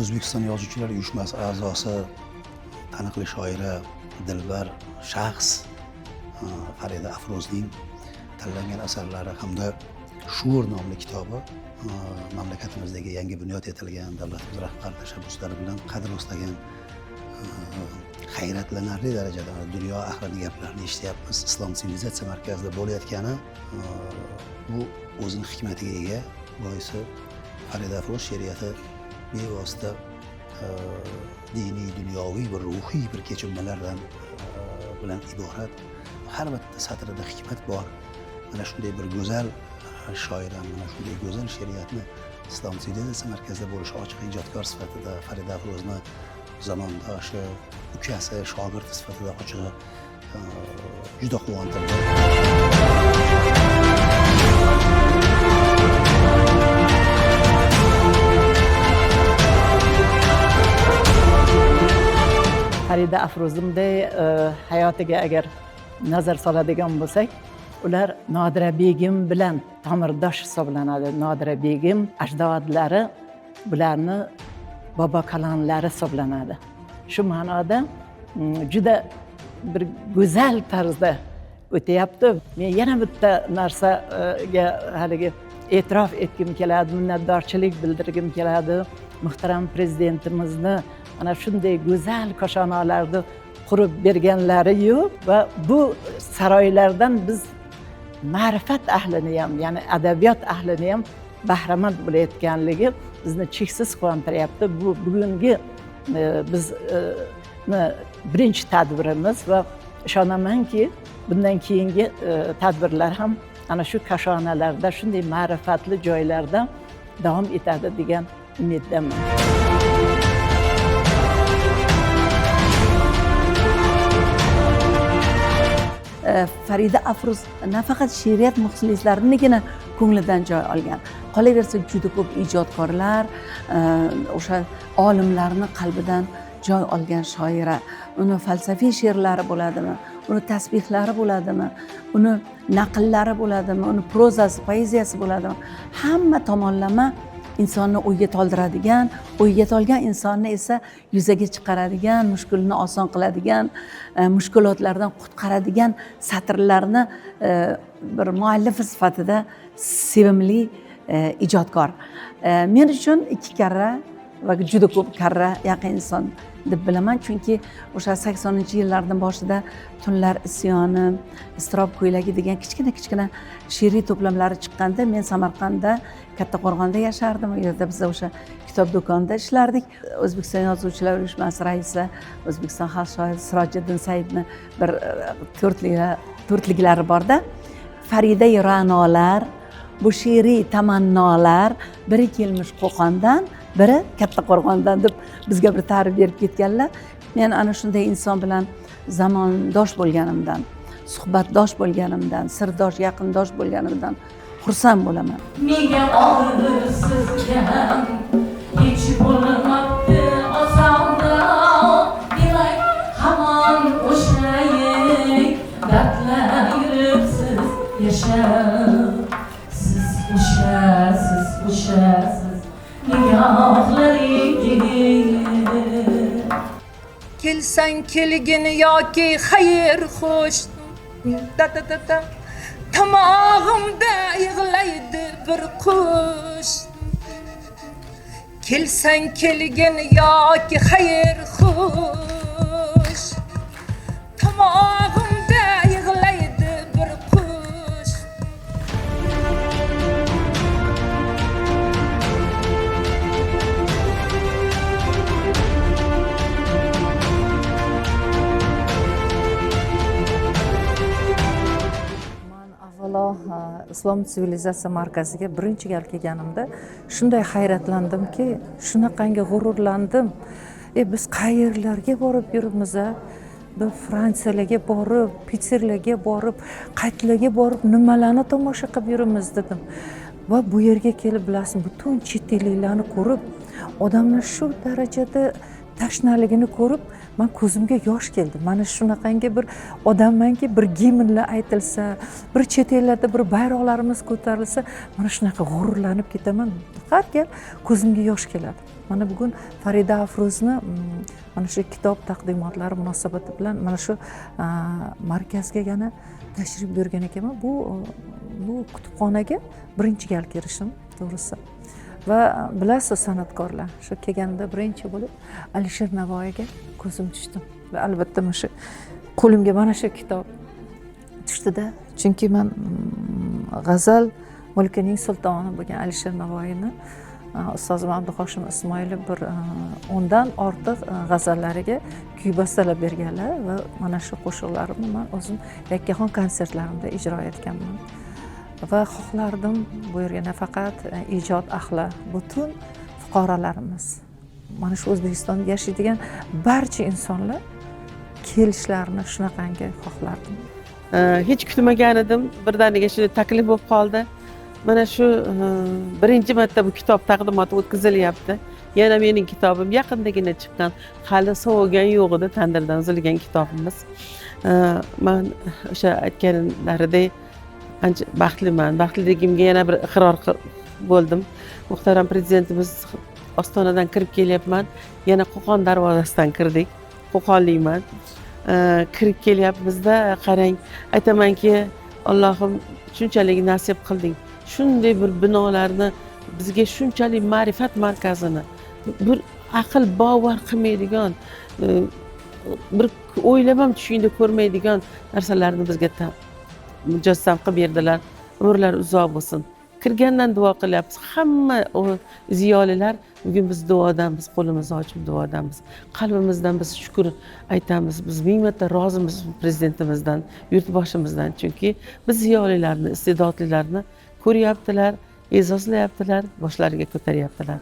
O'zbekiston Yozuvchilar uyushmasi a'zosi, taniqli shoira, dilbar shaxs Farida Afrozning tanlangan asarlari hamda Shuur nomli kitobi mamlakatimizdagi yangi bunyod etilgan davlatimiz rahbari tashabbuslari bilan qadr rostlagan, hayratlanarli darajada dunyo ahlining gaplarini eshityapmiz. Islom sivilizatsiya markazida bo'layotgani bu o'zining hikmatiga ega. Boisi Farida Afroz she'riyati bevosita diniy, dunyoviy bir ruhiy bir kechinmalardan bilan iborat. Har bitta satrida hikmat bor. Mana shunday bir go'zal shoirani, mana shunday go'zal she'riyatni Islom sivilizatsiya markazida bo'lishi ochiq ijodkor sifatida Farida Afrozni zamondoshi, ukasi, shogirdi sifatida ochig'i juda quvontirdi. Farida Afrozimday hayotiga agar nazar soladigan bo'lsak, ular Nodira begim bilan tomirdosh hisoblanadi. Nodira begim ajdodlari bularni bobo kalonlari hisoblanadi. Shu ma'noda juda bir go'zal tarzda o'tyapti. Men yana bitta narsaga haligi e'tirof etgim keladi, minnatdorchilik bildirgim keladi. Muhtaram prezidentimizni mana shunday go'zal koshonalarni qurib berganlari-yu va bu saroylardan biz ma'rifat ahlini ham, ya'ni adabiyot ahlini ham bahramand bo'layotganligi bizni cheksiz quvontiryapti. Bu bugungi bizni birinchi tadbirimiz va ishonamanki, bundan keyingi tadbirlar ham ana shu kashonalarda, shunday ma'rifatli joylarda davom etadi degan umiddaman. Farida Afroz nafaqat she'riyat muxlislarinigina ko'nglidan joy olgan, qolaversa juda ko'p ijodkorlar, o'sha olimlarni qalbidan joy olgan shoira. Uni falsafiy she'rlari bo'ladimi, uni tasbihlari bo'ladimi, uni naqllari bo'ladimi, uni prozasi, poeziyasi bo'ladimi, hamma tomonlama insonni o'yga toldiradigan, o'yga tolgan insonni esa yuzaga chiqaradigan, mushkulni oson qiladigan, mushkulotlardan qutqaradigan satrlarni bir muallif sifatida sevimli ijodkor. Men uchun 2 karra va juda ko'p karra yaqin inson deb bilaman, chunki o'sha 80-yillarning boshida Tunlar isyoni, Iztirob ko'ylagi degan kichkina she'riy to'plamlari chiqqanda men Samarqandda, Kattaqo'rg'onda yashardim. U yerda biz o'sha kitob do'konida ishlardik. O'zbekiston Yozuvchilar uyushmasi raisi, O'zbekiston xalq shoiri Sirojiddin Saidni bir to'rtliklari borda. Farida Ra'nolar, bu she'riy tamannolar biri kelmish Qo'qondan, biri Kattaqo'rg'ondan deb bizga bir ta'rif berib ketganlar. Men ana shunday inson bilan zamondosh bo'lganimdan, suhbatdosh bo'lganimdan, sirdosh, yaqindosh bo'lganimdan xursand bo'laman. Nega og'rirsizkan, hech bo'lmabdi osonda, demak hamon o'sha dardlar yuribsiz yashab. Siz o'shasiz nigohlaringiz. Kelsang kelgin yoki xayr xo'sh, tomog'imda yig'laydi bir qush. Kelsang kelgin yoki xayr xo'sh, tomog'imda yig'laydi bir qush. Islom sivilizatsiya markaziga birinchi gal kelganimda shunday hayratlandimki, shunaqangi g'ururlandim. Biz qayerlarga borib yuribmiz? Biz Fransiyalarga borib, Pitserlarga borib, qaytlarga borib nimalarni tomosha qilib yuribmiz dedim. Va bu yerga kelib, bilasizmi, butun chet elliklarni ko'rib, odamlar shu darajada tashnaligini ko'rib man ko'zimga yosh keldi. Mana shunaqangi bir odammanki, bir gimnlar aytilsa, bir chet ellarda bir bayroqlarimiz ko'tarilsa, mana shunaqa g'ururlanib ketaman. Har gal ko'zimga yosh keladi. Mana bugun Farida Afruzni mana shu kitob taqdimotlari munosabati bilan mana shu markazga yana tashrif buyurgan ekanman. Bu kutubxonaga birinchi gal kirishim to'g'risi. Va bilasiz san'atkorlar, shu kelganimda birinchi bo'lib Alisher Navoiyga ko'zim tushdi. Va albatta mana shu qo'limga mana shu kitob tushdida, chunki men g'azal mulkining sultoni bo'lgan Alisher Navoiyni ustozim Abduhoshim Ismoilov bir 10 dan ortiq g'azallariga kuy bastalab berganlar va mana shu qo'shiqlarimni men o'zim yakkaxon konsertlarimda ijro etganman. Va xohlardim bu yerga nafaqat ijod ahli, butun fuqarolarimiz, mana shu O'zbekistonda yashaydigan barcha insonlar kelishlarini shunaqangi xohlardim. Hech kutmagan edim, birdaniga shunday taklif bo'lib qoldi. Mana shu birinchi marta bu kitob taqdimoti o'tkazilyapti. Yana mening kitobim yaqindagina chiqqan, hali sovigan yo'q edi, tandirdan uzilgan kitobimiz. Men o'sha aytganlaridek ancha baxtliman. Baxtliligimga yana bir iqror bo'ldim. Muhtaram prezidentimiz ostonadan kirib kelyapman. Yana Qo'qon darvozasidan kirdik. Qo'qonlikman. Kirib kelyapmizda qarang, aytamanki, Allohim shunchalik nasib qilding. Shunday bir binolarni bizga, shunchalik ma'rifat markazini, bir aql bovar qilmaydigan, bir o'ylamam tushingda ko'rmaydigan narsalarni bizga mujassam qilib berdilar. Umrlar uzoq bo'lsin. Kirgandan duo qilyapmiz. Hamma o ziyolilar bugun biz duodamiz, qo'limizni ochib duodamiz. Qalbimizdan biz shukr aytamiz. Biz ming marta rozimiz prezidentimizdan, yurtboshimizdan, chunki biz ziyolilarni, iste'dodlilarni ko'ryaptilar, e'zozlayaptilar, boshlariga ko'taryaptilar.